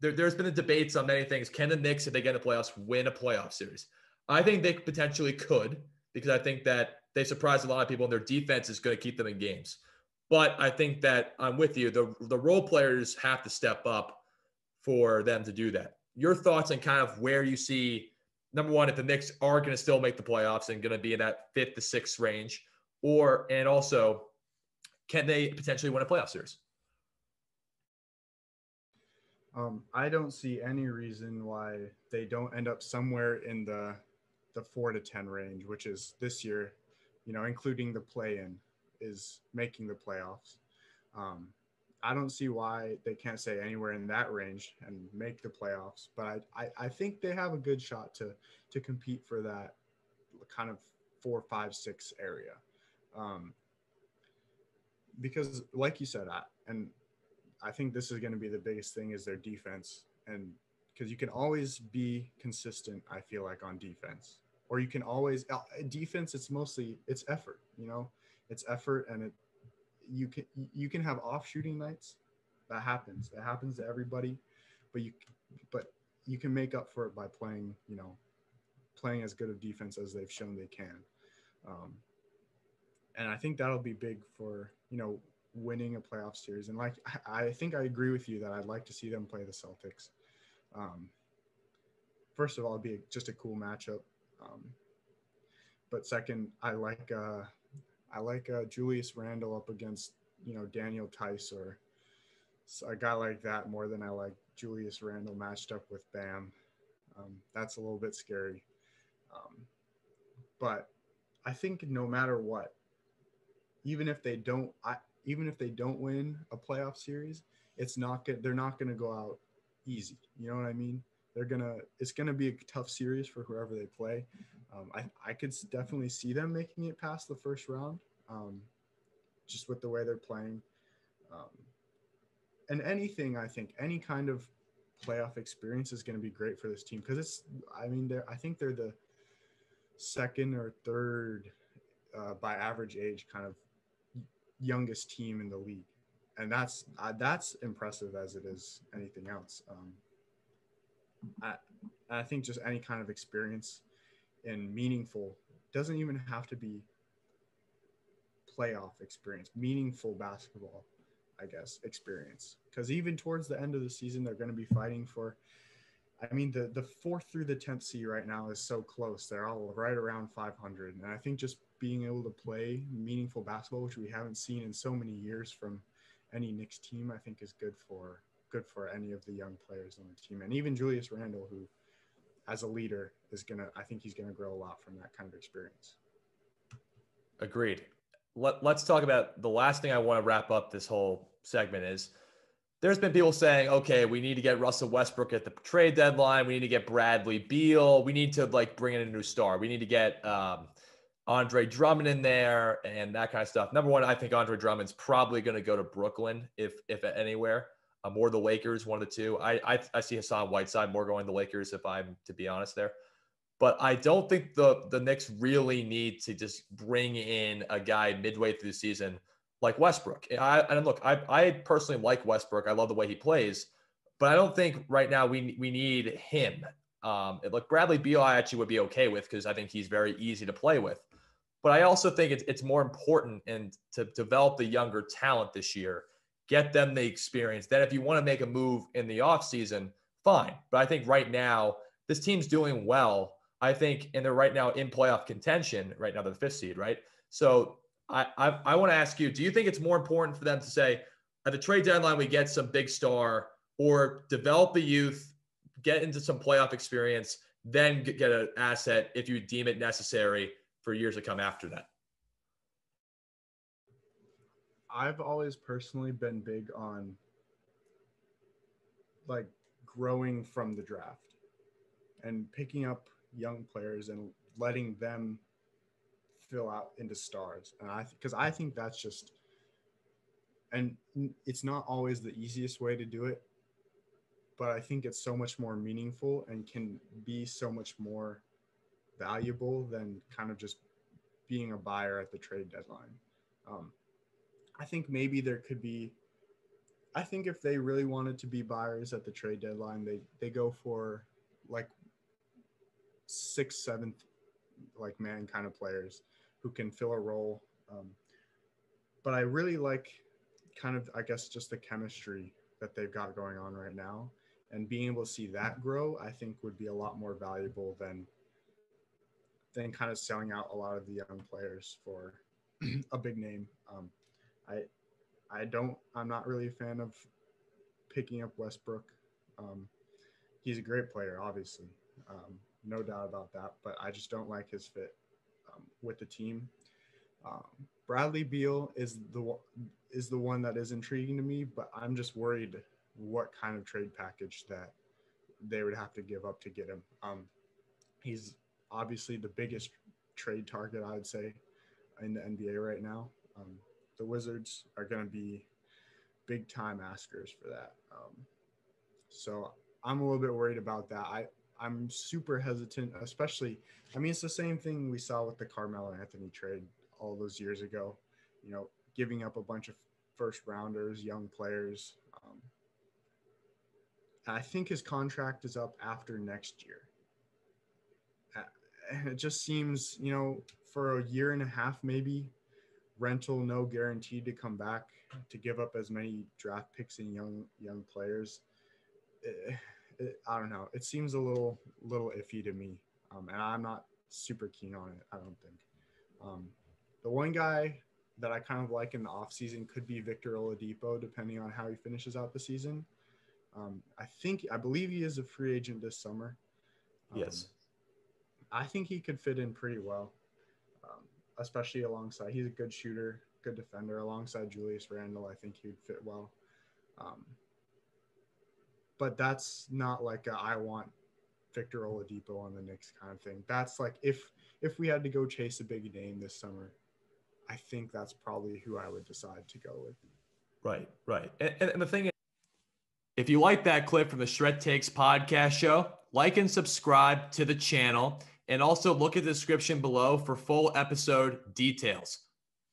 there's been a debates on many things. Can the Knicks, if they get in the playoffs, win a playoff series? I think they potentially could because I think that they surprised a lot of people and their defense is going to keep them in games. But I think that I'm with you. The role players have to step up for them to do that. Your thoughts on kind of where you see, number one, if the Knicks are going to still make the playoffs and going to be in that fifth to sixth range, and also, can they potentially win a playoff series? I don't see any reason why they don't end up somewhere in the 4 to 10 range, which is this year, including the play-in, is making the playoffs. Um, I don't see why they can't stay anywhere in that range and make the playoffs, but I think they have a good shot to compete for that kind of 4, 5, 6 area. Um, because, like you said, I think this is going to be the biggest thing is their defense, and because you can always be consistent, I feel like on defense, or you can always defense. It's effort, it's effort, and you can you can have off shooting nights. That happens. It happens to everybody, but you can make up for it by playing as good of defense as they've shown they can. Um, and I think that'll be big for winning a playoff series. And like I think I agree with you that I'd like to see them play the Celtics. Um, First of all, it'd be just a cool matchup. Um, but second, I like Julius Randle up against Daniel Tice or a guy like that more than I like Julius Randle matched up with Bam. That's a little bit scary. Um, but I think no matter what, even if they don't, even if they don't win a playoff series, they're not gonna go out easy. You know what I mean? It's gonna be a tough series for whoever they play. I could definitely see them making it past the first round, just with the way they're playing. Um, and anything, I think, any kind of playoff experience is going to be great for this team because I think they're the second or third by average age kind of youngest team in the league, and that's impressive as it is anything else. I, I think just any kind of experience and meaningful doesn't even have to be playoff experience, meaningful basketball, I guess, experience. Because even towards the end of the season, they're going to be fighting for. I mean, the fourth through the 10th seed right now is so close. They're all right around 500, and I think just being able to play meaningful basketball, which we haven't seen in so many years from any Knicks team, I think is good for any of the young players on the team, and even Julius Randle, who, as a leader, I think he's gonna grow a lot from that kind of experience. Agreed. Let's talk about the last thing I want to wrap up this whole segment is there's been people saying, okay, we need to get Russell Westbrook at the trade deadline. We need to get Bradley Beal. We need to bring in a new star. We need to get Andre Drummond in there and that kind of stuff. Number one, I think Andre Drummond's probably going to go to Brooklyn if anywhere, or the Lakers, one of the two. I see Hassan Whiteside more going to the Lakers if I'm to be honest there. But I don't think the Knicks really need to just bring in a guy midway through the season like Westbrook. And look, I personally like Westbrook. I love the way he plays, but I don't think right now we need him. Like Bradley Beal, I actually would be okay with because I think he's very easy to play with. But I also think it's more important and to develop the younger talent this year, get them the experience. Then if you want to make a move in the offseason, fine. But I think right now this team's doing well. I think, and they're right now in playoff contention. Right now, they're the fifth seed, right? So I want to ask you: do you think it's more important for them to say at the trade deadline we get some big star, or develop the youth, get into some playoff experience, then get an asset if you deem it necessary for years to come after that? I've always personally been big on like growing from the draft and picking up young players and letting them fill out into stars. And because I think that's just, and it's not always the easiest way to do it, but I think it's so much more meaningful and can be so much more valuable than kind of just being a buyer at the trade deadline. Um, I think maybe there could be I think if they really wanted to be buyers at the trade deadline, they go for like 6th, 7th, like man kind of players who can fill a role. But I really like kind of, I guess, just the chemistry that they've got going on right now, and being able to see that grow, I think would be a lot more valuable than kind of selling out a lot of the young players for a big name. I'm not really a fan of picking up Westbrook. He's a great player, obviously, no doubt about that, but I just don't like his fit with the team. Bradley Beal is the one that is intriguing to me, but I'm just worried what kind of trade package that they would have to give up to get him. He's obviously the biggest trade target, I would say, in the NBA right now. The Wizards are going to be big time askers for that. So I'm a little bit worried about that. I'm super hesitant, especially, I mean, it's the same thing we saw with the Carmelo Anthony trade all those years ago, giving up a bunch of first rounders, young players. I think his contract is up after next year. And it just seems, for a year and a half, maybe rental, no guaranteed to come back, to give up as many draft picks and young players. I don't know. It seems a little iffy to me. And I'm not super keen on it, I don't think. The one guy that I kind of like in the offseason could be Victor Oladipo, depending on how he finishes out the season. I believe he is a free agent this summer. Yes. I think he could fit in pretty well, especially alongside. He's a good shooter, good defender. Alongside Julius Randle, I think he would fit well. But that's not like I want Victor Oladipo on the Knicks kind of thing. That's like if we had to go chase a big name this summer, I think that's probably who I would decide to go with. Right. And the thing is, if you like that clip from the Shred Takes podcast show, like and subscribe to the channel, and also look at the description below for full episode details.